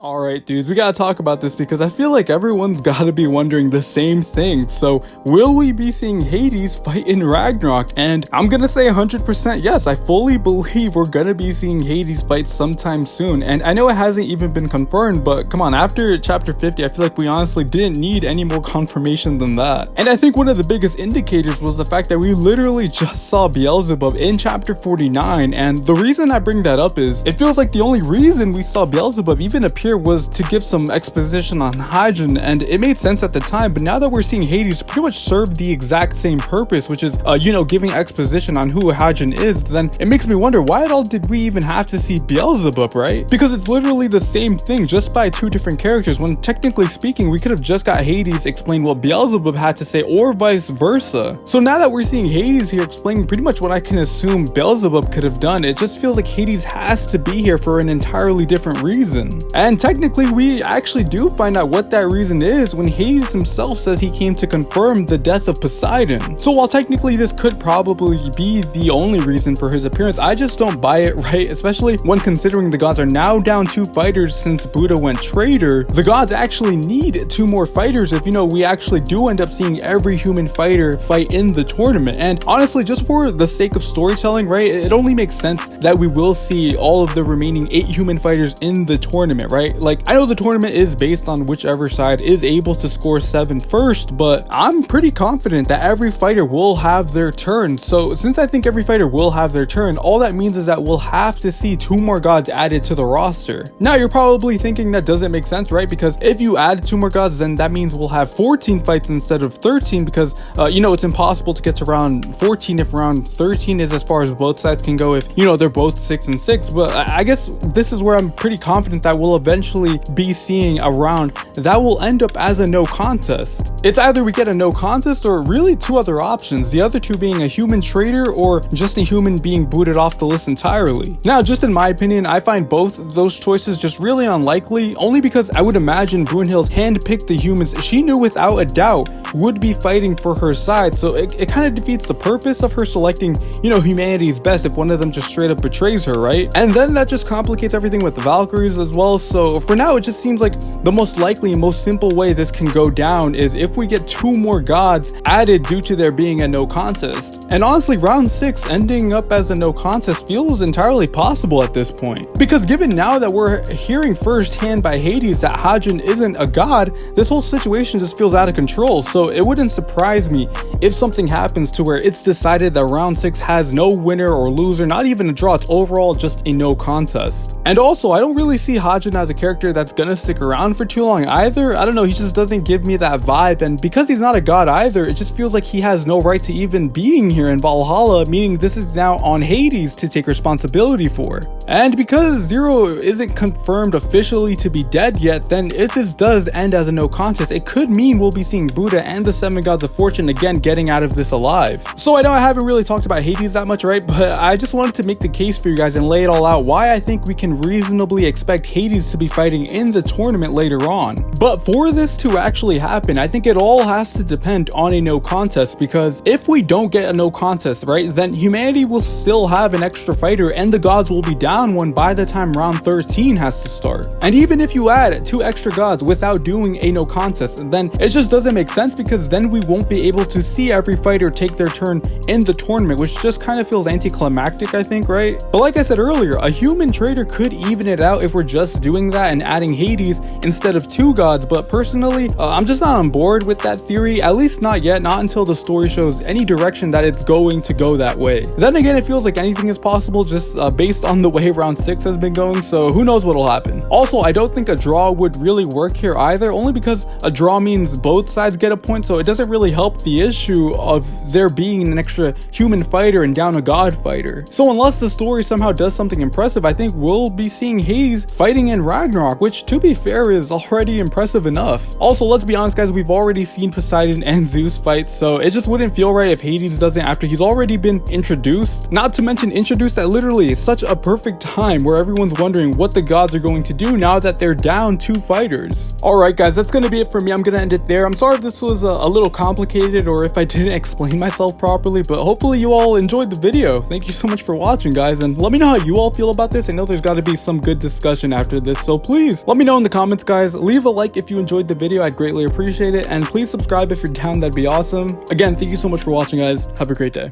Alright dudes, we gotta talk about this because I feel like everyone's gotta be wondering the same thing. So, will we be seeing Hades fight in Ragnarok? And I'm gonna say 100% yes, I fully believe we're gonna be seeing Hades fight sometime soon. And I know it hasn't even been confirmed, but come on, after chapter 50, I feel like we honestly didn't need any more confirmation than that. And I think one of the biggest indicators was the fact that we literally just saw Beelzebub in chapter 49. And the reason I bring that up is, it feels like the only reason we saw Beelzebub even appear was to give some exposition on HADES, and it made sense at the time, but now that we're seeing Hades pretty much serve the exact same purpose, which is giving exposition on who HADES is, then it makes me wonder, why at all did we even have to see Beelzebub, right? Because it's literally the same thing, just by two different characters, when technically speaking we could have just got Hades explain what Beelzebub had to say, or vice versa. So now that we're seeing Hades here explaining pretty much what I can assume Beelzebub could have done, it just feels like Hades has to be here for an entirely different reason. And technically we actually do find out what that reason is when Hades himself says he came to confirm the death of Poseidon. So while technically this could probably be the only reason for his appearance, I just don't buy it, right? Especially when considering the gods are now down 2 fighters since Buddha went traitor. The gods actually need 2 more fighters if we actually do end up seeing every human fighter fight in the tournament. And honestly, just for the sake of storytelling, right, it only makes sense that we will see all of the remaining 8 human fighters in the tournament, right? Like, I know the tournament is based on whichever side is able to score 7 first, but I'm pretty confident that every fighter will have their turn. So since I think every fighter will have their turn, all that means is that we'll have to see 2 more gods added to the roster. Now you're probably thinking that doesn't make sense, right? Because if you add 2 more gods, then that means we'll have 14 fights instead of 13, because it's impossible to get to round 14 if round 13 is as far as both sides can go, if they're both 6 and 6. But I guess this is where I'm pretty confident that we'll eventually be seeing a round that will end up as a no contest. It's either we get a no contest or really 2 other options, the other 2 being a human traitor or just a human being booted off the list entirely. Now, just in my opinion, I find both of those choices just really unlikely, only because I would imagine Brunhild's handpicked the humans she knew without a doubt would be fighting for her side, so it kind of defeats the purpose of her selecting humanity's best if one of them just straight up betrays her, right? And then that just complicates everything with the Valkyries as well. So for now, it just seems like the most likely and most simple way this can go down is if we get 2 more gods added due to there being a no contest. And honestly, round 6 ending up as a no contest feels entirely possible at this point, because given now that we're hearing firsthand by Hades that Hadjin isn't a god, this whole situation just feels out of control. So it wouldn't surprise me if something happens to where it's decided that round 6 has no winner or loser, not even a draw, it's overall just a no contest. And also, I don't really see Hadjin as a character that's gonna stick around for too long either. I don't know, he just doesn't give me that vibe, and because he's not a god either, it just feels like he has no right to even being here in Valhalla, meaning this is now on Hades to take responsibility for. And because Zero isn't confirmed officially to be dead yet, then if this does end as a no contest, it could mean we'll be seeing Buddha and the 7 gods of fortune again getting out of this alive. So I know I haven't really talked about Hades that much, right? But I just wanted to make the case for you guys and lay it all out why I think we can reasonably expect Hades to be fighting in the tournament later on. But for this to actually happen, I think it all has to depend on a no contest, because if we don't get a no contest, right, then humanity will still have an extra fighter and the gods will be down 1 by the time round 13 has to start. And even if you add 2 extra gods without doing a no contest, then it just doesn't make sense, because then we won't be able to see every fighter take their turn in the tournament, which just kind of feels anticlimactic, I think, right? But like I said earlier, a human traitor could even it out if we're just doing that and adding Hades instead of 2 gods. But personally, I'm just not on board with that theory, at least not yet, not until the story shows any direction that it's going to go that way. Then again, it feels like anything is possible just based on the way round 6 has been going, so who knows what'll happen. Also, I don't think a draw would really work here either, only because a draw means both sides get a point, so it doesn't really help the issue of there being an extra human fighter and down a god fighter. So unless the story somehow does something impressive, I think we'll be seeing Hades fighting in Ragnarok, which to be fair is already impressive enough. Also, let's be honest guys, we've already seen Poseidon and Zeus fight, so it just wouldn't feel right if Hades doesn't after he's already been introduced. Not to mention introduced at literally such a perfect time where everyone's wondering what the gods are going to do now that they're down 2 fighters. Alright guys, that's gonna be it for me. I'm gonna end it there. I'm sorry if this was a little complicated or if I didn't explain myself properly, but hopefully you all enjoyed the video. Thank you so much for watching guys, and let me know how you all feel about this. I know there's got to be some good discussion after this, so So please let me know in the comments, guys. Leave a like if you enjoyed the video. I'd greatly appreciate it. And please subscribe if you're down. That'd be awesome. Again, thank you so much for watching, guys. Have a great day.